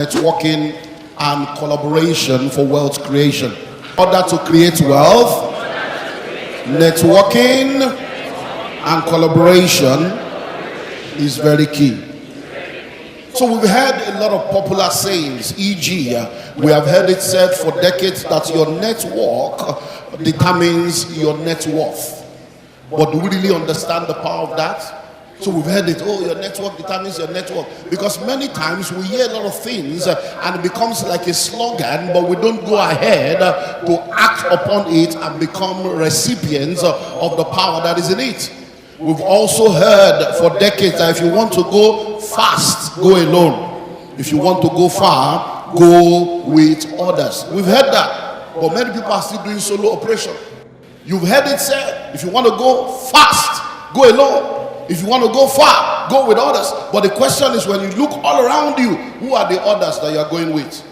networking and collaboration for wealth creation. In order to create wealth, networking and collaboration is very key. So we've heard a lot of popular sayings, e.g., we have heard it said for decades that your network determines your net worth. But do we really understand the power of that? So we've heard it, oh, your network determines your network. Because many times we hear a lot of things and it becomes like a slogan, but we don't go ahead to act upon it and become recipients of the power that is in it. We've also heard for decades that if you want to go fast, go alone. If you want to go far, go with others. We've heard that, but many people are still doing solo operation. You've heard it said, if you want to go fast, go alone. If you want to go far, go with others. But the question is, when you look all around you, who are the others that you are going with?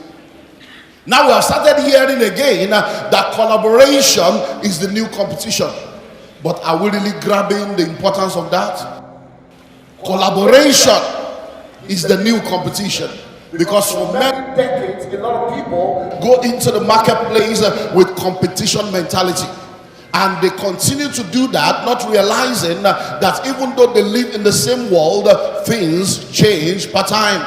Now we have started hearing again that collaboration is the new competition. But are we really grabbing the importance of that? Collaboration is the new competition. Because for many decades, a lot of people go into the marketplace with competition mentality. And they continue to do that, not realizing that even though they live in the same world, things change per time.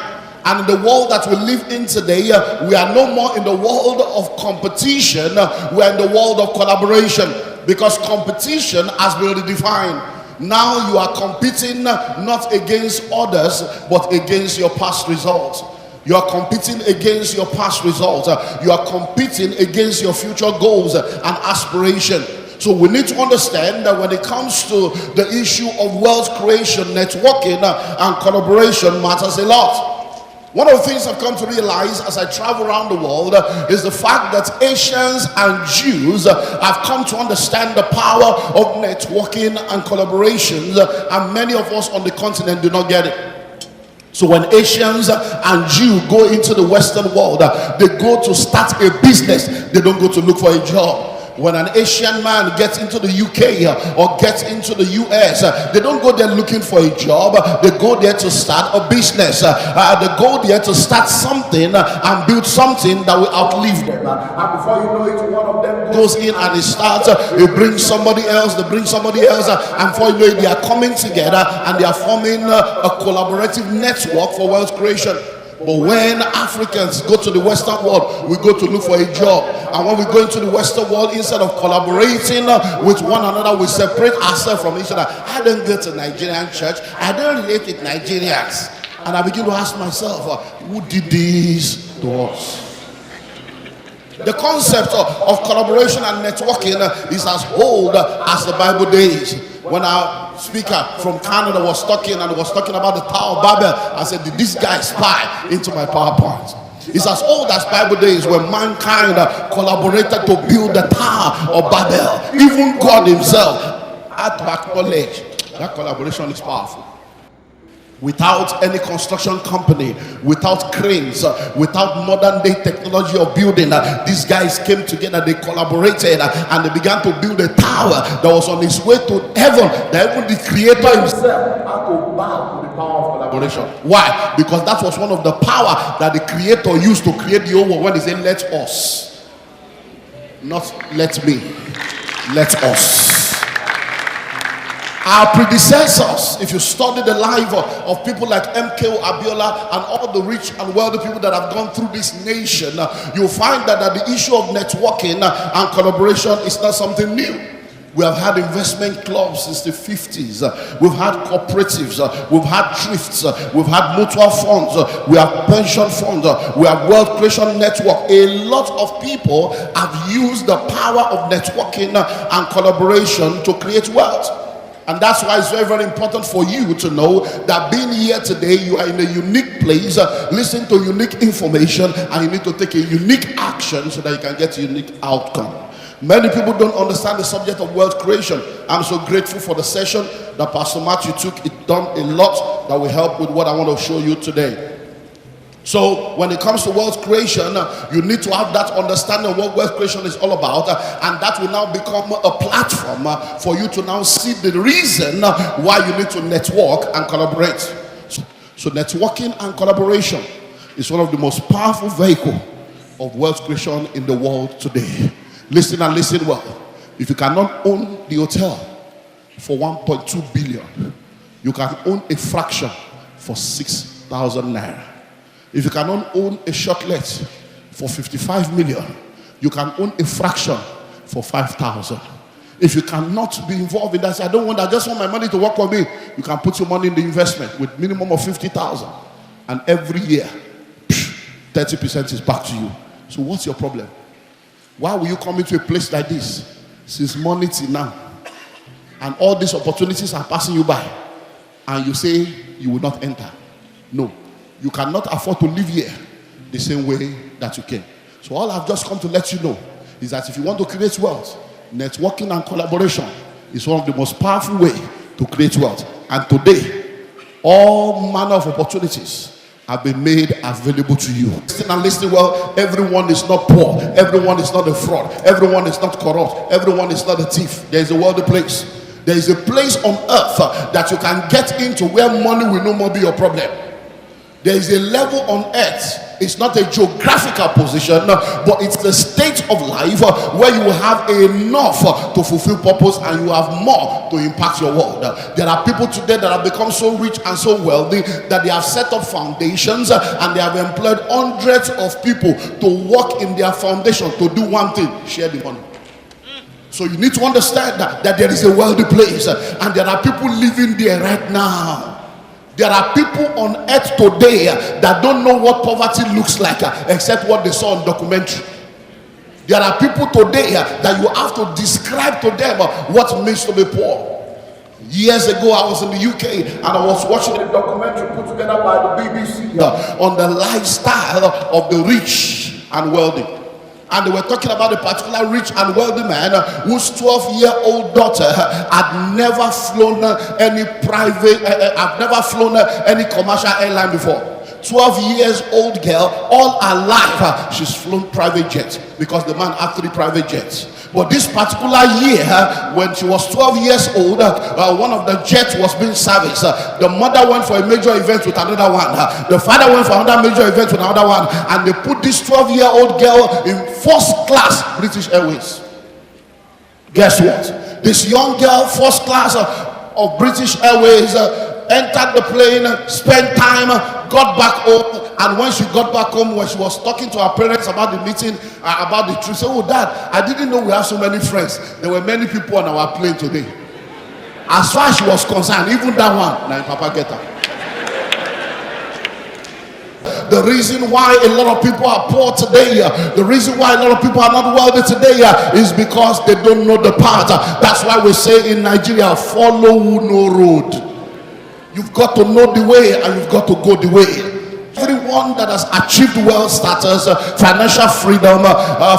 And in the world that we live in today, we are no more in the world of competition, we are in the world of collaboration. Because competition has been redefined. Now you are competing not against others, but against your past results. You are competing against your past results. You are competing against your future goals and aspirations. So we need to understand that when it comes to the issue of wealth creation, networking and collaboration matters a lot. One of the things I've come to realize as I travel around the world is the fact that Asians and Jews have come to understand the power of networking and collaborations, and many of us on the continent do not get it. So when Asians and Jews go into the Western world, they go to start a business, they don't go to look for a job. When an Asian man gets into the UK or gets into the US, they don't go there looking for a job. They go there to start a business. They go there to start something and build something that will outlive them. And before you know it, one of them goes in and he starts. He brings somebody else. They bring somebody else. And before you know it, they are coming together and they are forming a collaborative network for wealth creation. But when Africans go to the Western world, we go to look for a job. And when we go into the Western world, instead of collaborating with one another, we separate ourselves from each other. I don't go to Nigerian church. I don't relate with Nigerians. And I begin to ask myself, who did this to us? The concept of collaboration and networking is as old as the Bible days. When our speaker from Canada was talking and was talking about the Tower of Babel, I said, did this guy spy into my PowerPoint? It's as old as Bible days when mankind collaborated to build the Tower of Babel. Even God himself had to acknowledge that collaboration is powerful. Without any construction company, without cranes, without modern day technology of building, these guys came together, they collaborated, and they began to build a tower that was on its way to heaven, that even the creator himself had to bow to the power of collaboration. Why? Because that was one of the power that the creator used to create the whole world when he said, let us. Not let me, let us. Our predecessors, if you study the life of people like M.K.O. Abiola and all the rich and wealthy people that have gone through this nation, you'll find that the issue of networking and collaboration is not something new. We have had investment clubs since the 50s. We've had cooperatives. We've had thrifts. We've had mutual funds. We have pension funds. We have wealth creation network. A lot of people have used the power of networking and collaboration to create wealth. And that's why it's very, very important for you to know that being here today, you are in a unique place, listening to unique information, and you need to take a unique action so that you can get a unique outcome. Many people don't understand the subject of wealth creation. I'm so grateful for the session that Pastor Matthew took. It done a lot that will help with what I want to show you today. So when it comes to wealth creation, you need to have that understanding of what wealth creation is all about, and that will now become a platform for you to now see the reason why you need to network and collaborate. So networking and collaboration is one of the most powerful vehicles of wealth creation in the world today. Listen and listen well. If you cannot own the hotel for 1.2 billion, you can own a fraction for 6,000 naira. If you cannot own a shortlet for 55 million, you can own a fraction for 5,000. If you cannot be involved in that, say, I don't want that, I just want my money to work for me, you can put your money in the investment with minimum of 50,000. And every year, 30% is back to you. So what's your problem? Why will you come into a place like this since morning till now, and all these opportunities are passing you by, and you say you will not enter? No, you cannot afford to live here the same way that you came. So all I've just come to let you know is that if you want to create wealth, networking and collaboration is one of the most powerful ways to create wealth. And today, all manner of opportunities have been made available to you. Listen and listen well. Everyone is not poor. Everyone is not a fraud. Everyone is not corrupt. Everyone is not a thief. There is a worldly place. There is a place on earth that you can get into where money will no more be your problem. There is a level on earth. It's not a geographical position, but it's the state of life where you will have enough to fulfill purpose and you have more to impact your world. There are people today that have become so rich and so wealthy that they have set up foundations and they have employed hundreds of people to work in their foundation to do one thing: share the money. So you need to understand that there is a wealthy place and there are people living there right now. There are people on earth today that don't know what poverty looks like except what they saw on documentary. There are people today that you have to describe to them what it means to be poor. Years ago, I was in the UK and I was watching a documentary put together by the BBC on the lifestyle of the rich and wealthy. And they were talking about a particular rich and wealthy man whose 12-year-old daughter had never flown any any commercial airline before. 12 years old girl, all her life she's flown private jets because the man had 3 private jets. But this particular year, when she was 12 years old, one of the jets was being serviced. The mother went for a major event with another one. The father went for another major event with another one. And they put this 12-year-old girl in first class British Airways. Guess what? This young girl, first class of British Airways, entered the plane, spent time, got back home, and when she got back home, when she was talking to her parents about the meeting, about the trip, she said, "Oh Dad, I didn't know we have so many friends. There were many people on our plane today." As far as she was concerned, even that one, now Papa get her. The reason why a lot of people are poor today, the reason why a lot of people are not wealthy today is because they don't know the path. That's why we say in Nigeria, follow no road. You've got to know the way and you've got to go the way. Everyone that has achieved wealth status, financial freedom,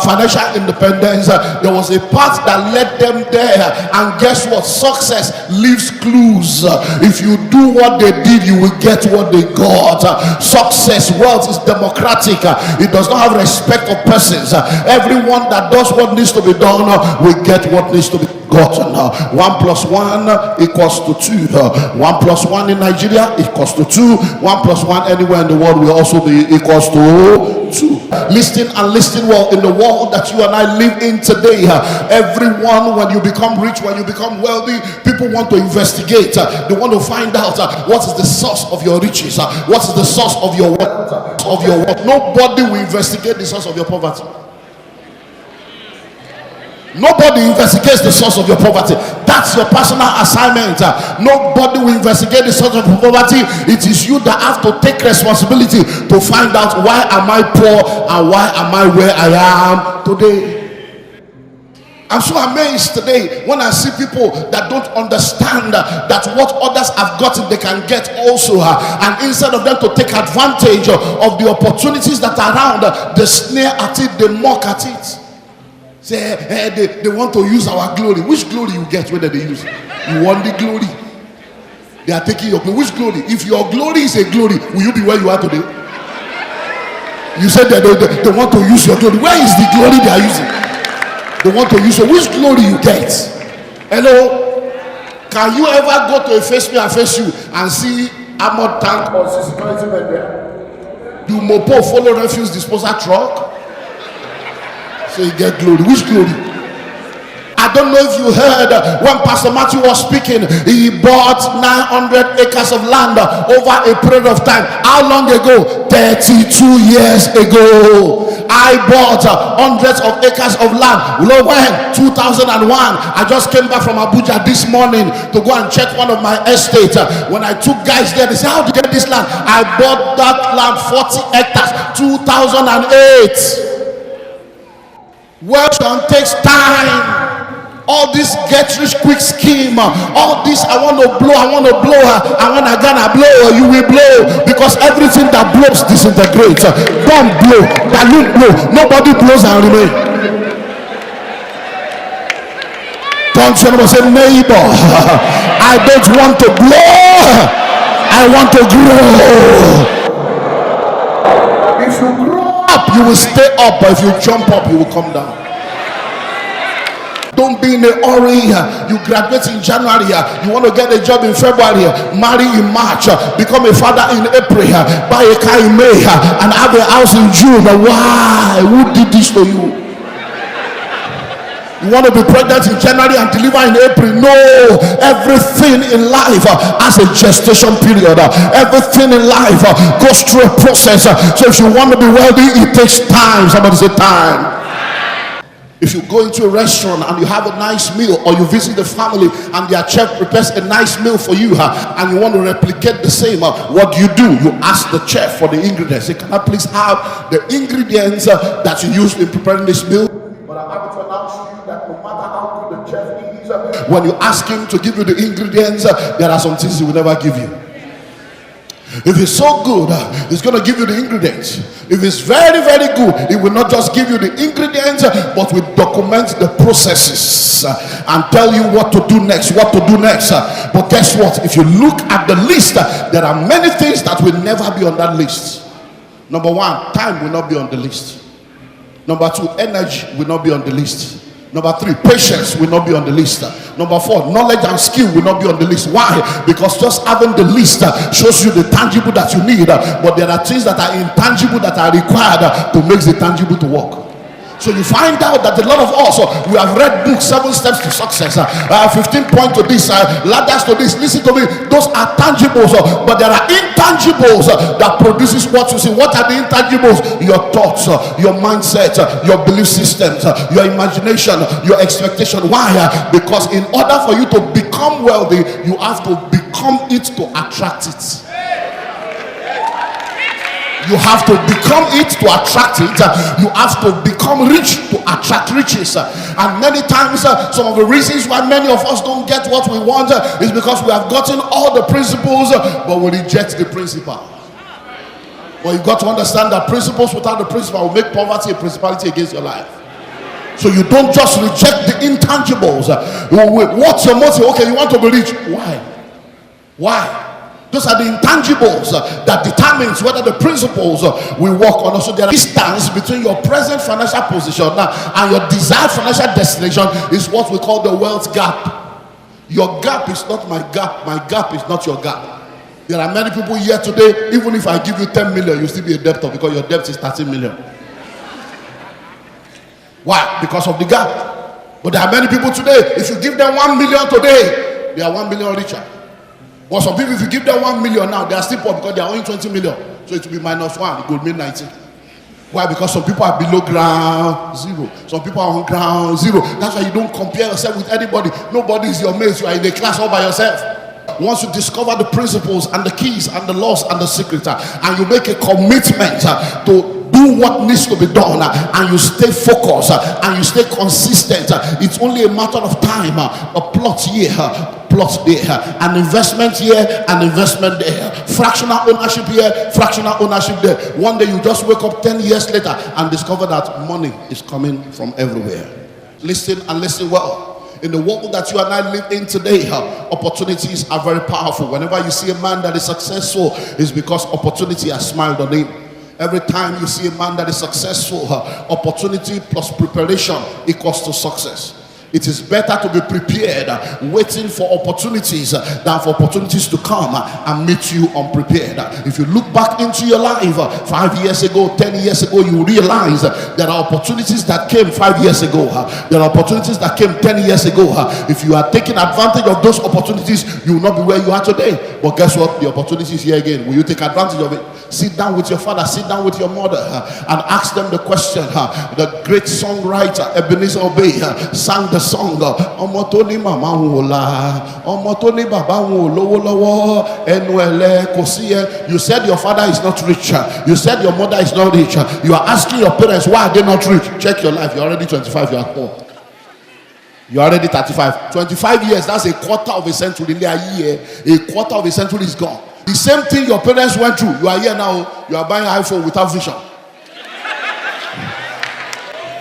financial independence, there was a path that led them there. And guess what? Success leaves clues. If you do what they did, you will get what they got. Success, wealth is democratic. It does not have respect of persons. Everyone that does what needs to be done will get what needs to be gotten. 1 + 1 equals to 2. 1 + 1 in Nigeria equals to 2. 1 + 1 anywhere in the world will also be equals to 2. Listen and listen well. In the world that you and I live in today, everyone, when you become rich, when you become wealthy, people want to investigate. They want to find out what is the source of your riches, what is the source of your wealth. Nobody will investigate the source of your poverty. Nobody investigates the source of your poverty. That's your personal assignment. Nobody will investigate the source of your poverty. It is you that have to take responsibility to find out, why am I poor and why am I where I am today? I'm so amazed today when I see people that don't understand that what others have gotten they can get also, and instead of them to take advantage of the opportunities that are around, they sneer at it, they mock at it. Say, they want to use our glory. Which glory you get? Whether they use it? You want the glory? They are taking your glory. Which glory? If your glory is a glory, will you be where you are today? You said that they want to use your glory. Where is the glory they are using? They want to use your. Which glory you get? Hello? Can you ever go to a face me and face you and see armored tank or security men there? Do Mopo follow refuse disposal truck? So you get glory. Which glory? I don't know if you heard when Pastor Matthew was speaking, he bought 900 acres of land over a period of time. How long ago? 32 years ago. I bought hundreds of acres of land. When? 2001. I just came back from Abuja this morning to go and check one of my estates. When I took guys there, they said, how did you get this land? I bought that land 40 hectares 2008. Wealth takes time. All this get rich quick scheme, all this I want to blow, and when I gonna blow, you will blow, because everything that blows disintegrates. Bomb blow, balloon blow, nobody blows and remain. Don't say, neighbor, I don't want to blow, I want to grow. If you grow up, you will stay up, but if you jump up, you will come down. Don't be in a hurry. You graduate in January, you want to get a job in February, marry in March, become a father in April, buy a car in May, and have a house in June. Why? Who did this to you? You want to be pregnant in January and deliver in April? No. Everything in life has a gestation period. Everything in life goes through a process. So if you want to be wealthy, it takes time. Somebody say time. If you go into a restaurant and you have a nice meal, or you visit the family and their chef prepares a nice meal for you, and you want to replicate the same, what do? You ask the chef for the ingredients. Say, can I please have the ingredients that you use in preparing this meal? But I'm happy to announce to you that no matter how good the chef is, when you ask him to give you the ingredients, there are some things he will never give you. If it's so good, he's going to give you the ingredients. If it's very, very good, he will not just give you the ingredients, but will document the processes and tell you what to do next, But guess what? If you look at the list, there are many things that will never be on that list. Number one, time will not be on the list. Number two, energy will not be on the list. Number three, patience will not be on the list. Number four, knowledge and skill will not be on the list. Why? Because just having the list shows you the tangible that you need, but there are things that are intangible that are required to make the tangible to work. So you find out that a lot of us, we have read books, 7 steps to success, 15 points to this, ladders to this. Listen to me, those are tangibles, but there are intangibles that produces what you see. What are the intangibles? Your thoughts, your mindset, your belief systems, your imagination, your expectation. Why? Because in order for you to become wealthy, you have to become it to attract it. You have to become it to attract it. You have to become rich to attract riches. And many times, some of the reasons why many of us don't get what we want is because we have gotten all the principles, but we reject the principle. But you've got to understand that principles without the principle will make poverty a principality against your life. So you don't just reject the intangibles. What's your motive? Okay, you want to be rich. Why? Those are the intangibles that determines whether the principles will work or not. So there is distance between your present financial position and your desired financial destination is what we call the wealth gap. Your gap is not my gap. My gap is not your gap. There are many people here today, even if I give you 10 million, you'll still be a debtor because your debt is 13 million. Why? Because of the gap. But there are many people today, if you give them 1 million today, they are 1 million richer. But some people, if you give them 1 million now, they are still poor because they are owing 20 million. So it will be -1, it will mean 19. Why? Because some people are below ground zero. Some people are on ground zero. That's why you don't compare yourself with anybody. Nobody is your mate. You are in a class all by yourself. Once you discover the principles and the keys and the laws and the secrets, and you make a commitment to do what needs to be done, and you stay focused and you stay consistent, it's only a matter of time. A plot here, plot there, an investment here, an investment there, fractional ownership here, fractional ownership there. One day you just wake up 10 years later and discover that money is coming from everywhere. Listen and listen well. In the world that you and I live in today, opportunities are very powerful. Whenever you see a man that is successful, it's because opportunity has smiled on him. Every time you see a man that is successful, opportunity plus preparation equals to success. It is better to be prepared, waiting for opportunities than for opportunities to come and meet you unprepared. If you look back into your life 5 years ago, 10 years ago, you realize there are opportunities that came 5 years ago. There are opportunities that came 10 years ago. If you are taking advantage of those opportunities, you will not be where you are today. But guess what? The opportunity is here again. Will you take advantage of it? Sit down with your father, sit down with your mother, and ask them the question. The great songwriter Ebenezer Obey sang the song, Ọmọ tó ní màmá wọn ò la, ọmọ tó ní bàbá wọn ò lówó lọ́wọ́, ẹnu ẹ̀lẹ́ kò sí ẹ. You said your father is not rich. You said your mother is not rich. You are asking your parents, why are they not rich? Check your life. You're already 25, you are poor. You're already 35. 25 years, that's a quarter of a century. A year, a quarter of a century is gone. The same thing your parents went through. You are here now, you are buying an iPhone without vision.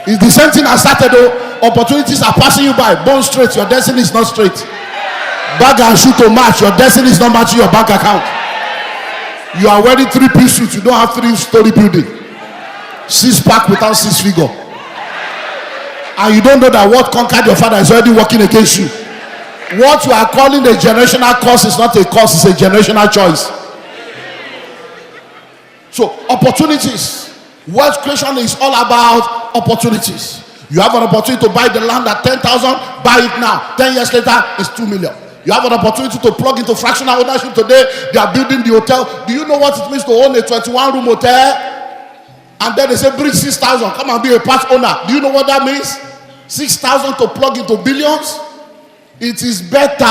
It's the same thing that started though. Opportunities are passing you by. Bone straight, your destiny is not straight. Bag and shoe to match, your destiny is not matching your bank account. You are wearing 3-piece suits, you don't have 3-story building. 6-pack without 6-figure. And you don't know that what conquered your father is already working against you. What you are calling a generational curse is not a curse, it's a generational choice. So opportunities. Wealth creation is all about opportunities. You have an opportunity to buy the land at 10,000, buy it now. 10 years later, it's 2 million. You have an opportunity to plug into fractional ownership today. They are building the hotel. Do you know what it means to own a 21-room hotel? And then they say, bring 6,000, come and be a part owner. Do you know what that means? 6,000 to plug into billions? It is better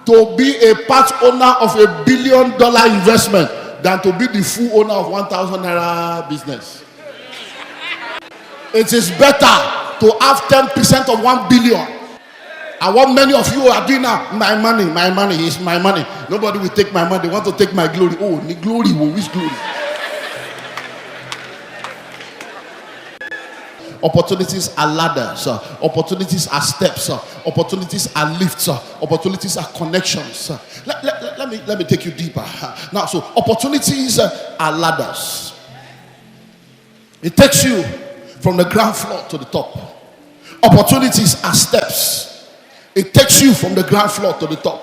to be a part owner of a $1 billion investment than to be the full owner of 1,000 naira business. It is better to have 10% of 1 billion. And what many of you are doing now, my money is my money. Nobody will take my money. They want to take my glory. Oh, the glory, which glory? Opportunities are ladders, opportunities are steps, opportunities are lifts, opportunities are connections. Let me take you deeper. Now, so opportunities are ladders. It takes you from the ground floor to the top. Opportunities are steps. It takes you from the ground floor to the top.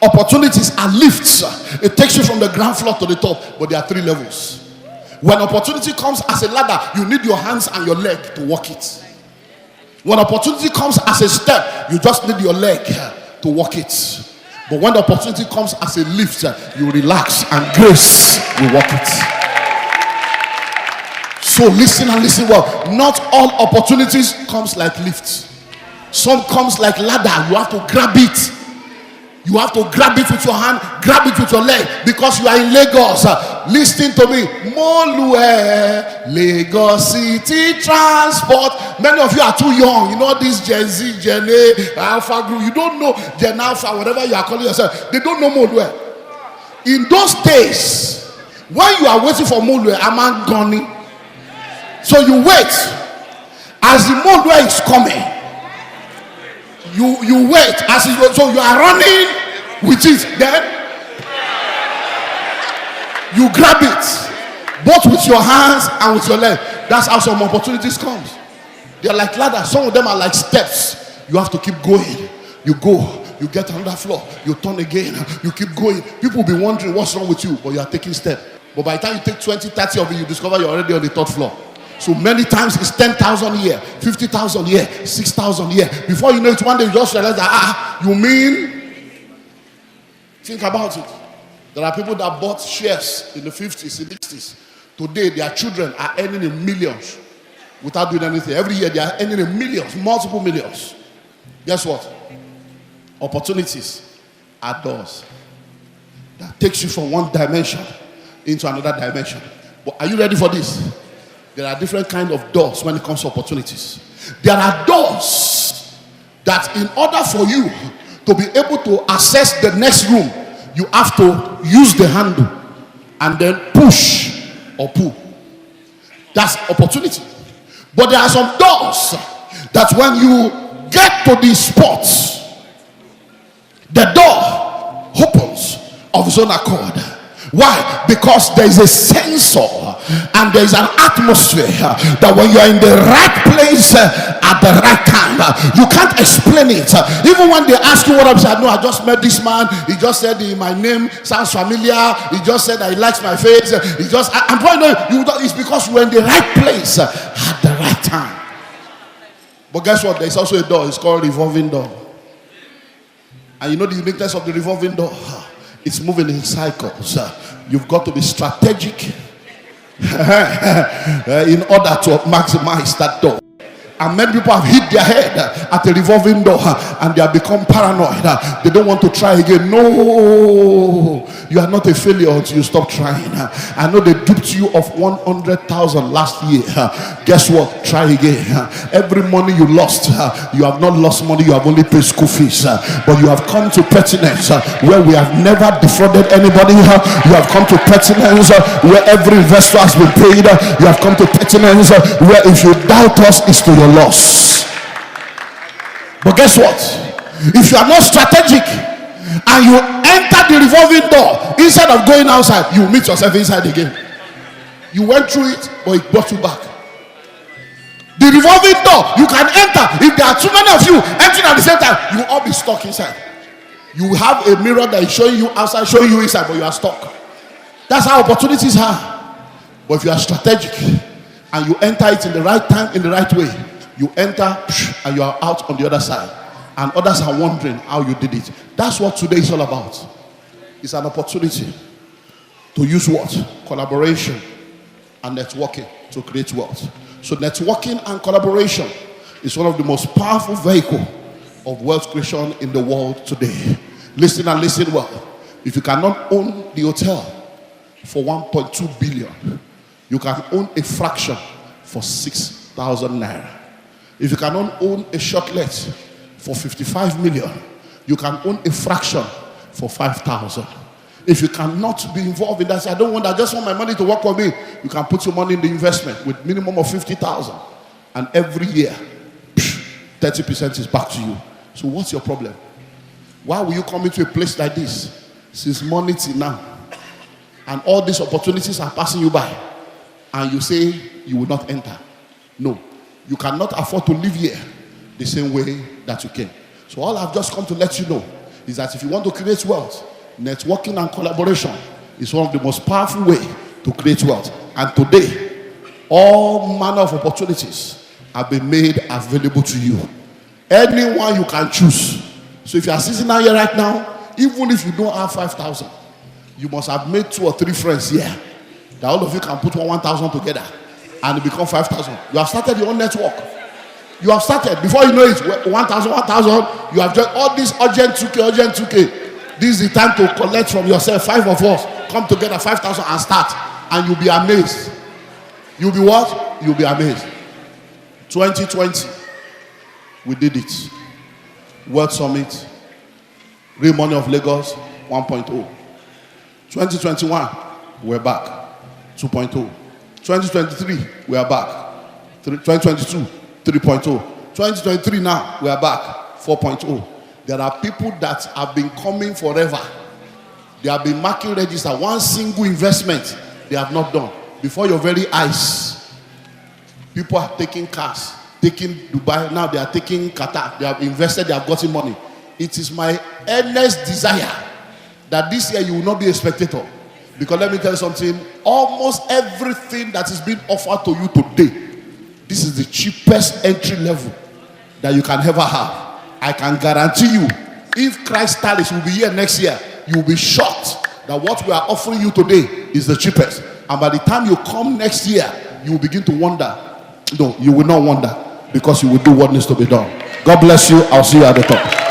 Opportunities are lifts. It takes you from the ground floor to the top, but there are 3 levels. When opportunity comes as a ladder, you need your hands and your leg to walk it. When opportunity comes as a step, you just need your leg to walk it. But when the opportunity comes as a lift, you relax and grace will walk it. So listen and listen well. Not all opportunities comes like lifts. Some comes like ladder. You have to grab it. You have to grab it with your hand, grab it with your leg, because you are in Lagos. Listen to me. Molue, Lagos City Transport. Many of you are too young. You know this Gen Z, Gen A, Alpha group. You don't know Gen Alpha, whatever you are calling yourself. They don't know Molue. In those days, when you are waiting for Molue, I'm gone. So you wait. As the Molue is coming, you wait. So you are running with it. Then you grab it, both with your hands and with your leg. That's how some opportunities comes. They are like ladders. Some of them are like steps. You have to keep going. You go. You get another floor. You turn again. You keep going. People will be wondering what's wrong with you, but you are taking steps. But by the time you take 20, 30 of it, you discover you're already on the 3rd floor. So many times it's 10,000 here, 50,000 here, 6,000 here. Before you know it, one day you just realize that, you mean? Think about it. There are people that bought shares in the 50s, in the 60s. Today, their children are earning in millions without doing anything. Every year, they are earning in millions, multiple millions. Guess what? Opportunities are doors that takes you from one dimension into another dimension. But are you ready for this? There are different kinds of doors when it comes to opportunities. There are doors that in order for you to be able to access the next room, you have to use the handle and then push or pull. That's opportunity. But there are some doors that when you get to the spot, the door opens of its own accord. Why? Because there is a sensor And there is an atmosphere that when you are in the right place at the right time, you can't explain it. Even when they ask you what I'm saying, no, I just met this man. He just said my name sounds familiar. He just said that he likes my face. I'm trying to, it's because you're in the right place at the right time. But guess what? There's also a door. It's called a revolving door. And you know the uniqueness of the revolving door? It's moving in cycles. You've got to be strategic in order to maximize that door. And many people have hit their head at a revolving door and they have become paranoid. They don't want to try again. No, you are not a failure until you stop trying. I know they duped you of 100,000 last year. Guess what? Try again. Every money you lost, you have not lost money, you have only paid school fees. But you have come to pertinence where we have never defrauded anybody. You have come to pertinence where every investor has been paid. You have come to pertinence where if you doubt us, it's to your loss. But guess what? If you are not strategic and you enter the revolving door, instead of going outside, you meet yourself inside again. You went through it, but it brought you back. The revolving door, you can enter. If there are too many of you entering at the same time, you will all be stuck inside. You have a mirror that is showing you outside, showing you inside, but you are stuck. That's how opportunities are. But if you are strategic and you enter it in the right time, in the right way, you enter and you are out on the other side, and others are wondering how you did it. That's what today is all about. It's an opportunity to use what? Collaboration and networking to create wealth. So networking and collaboration is one of the most powerful vehicles of wealth creation in the world today. Listen and listen well. If you cannot own the hotel for 1.2 billion, you can own a fraction for 6,000 naira. If you cannot own a shortlet for 55 million, you can own a fraction for 5,000. If you cannot be involved in that, say, I don't want that, I just want my money to work for me, you can put your money in the investment with minimum of 50,000. And every year, 30% is back to you. So what's your problem? Why will you come into a place like this since morning till now? And all these opportunities are passing you by, and you say you will not enter. No, you cannot afford to live here the same way that you came. So all I've just come to let you know is that if you want to create wealth, networking and collaboration is one of the most powerful ways to create wealth. And today, all manner of opportunities have been made available to you. Anyone you can choose. So if you are sitting out here right now, even if you don't have 5,000, you must have made 2 or 3 friends here that all of you can put 1,000 together and it become 5,000. You have started your own network. You have started. Before you know it, 1,000, you have joined all this urgent 2K. This is the time to collect from yourself. 5 of us come together, 5,000 and start. And you'll be amazed. You'll be what? You'll be amazed. 2020, we did it. World Summit, Real Money of Lagos 1.0. 2021, we're back 2.0. 2023, we are back 2022, 3.0. 2023 now, we are back 4.0. There are people that have been coming forever. They have been marking register. One single investment they have not done. Before your very eyes, people are taking cars, taking Dubai, now they are taking Qatar. They have invested, they have gotten money. It is my earnest desire that this year you will not be a spectator. Because let me tell you something, almost everything that is being offered to you today, this is the cheapest entry level that you can ever have. I can guarantee you, if Christ Palace will be here next year, you will be shocked that what we are offering you today is the cheapest. And by the time you come next year, you will begin to wonder. No, you will not wonder, because you will do what needs to be done. God bless you. I'll see you at the top.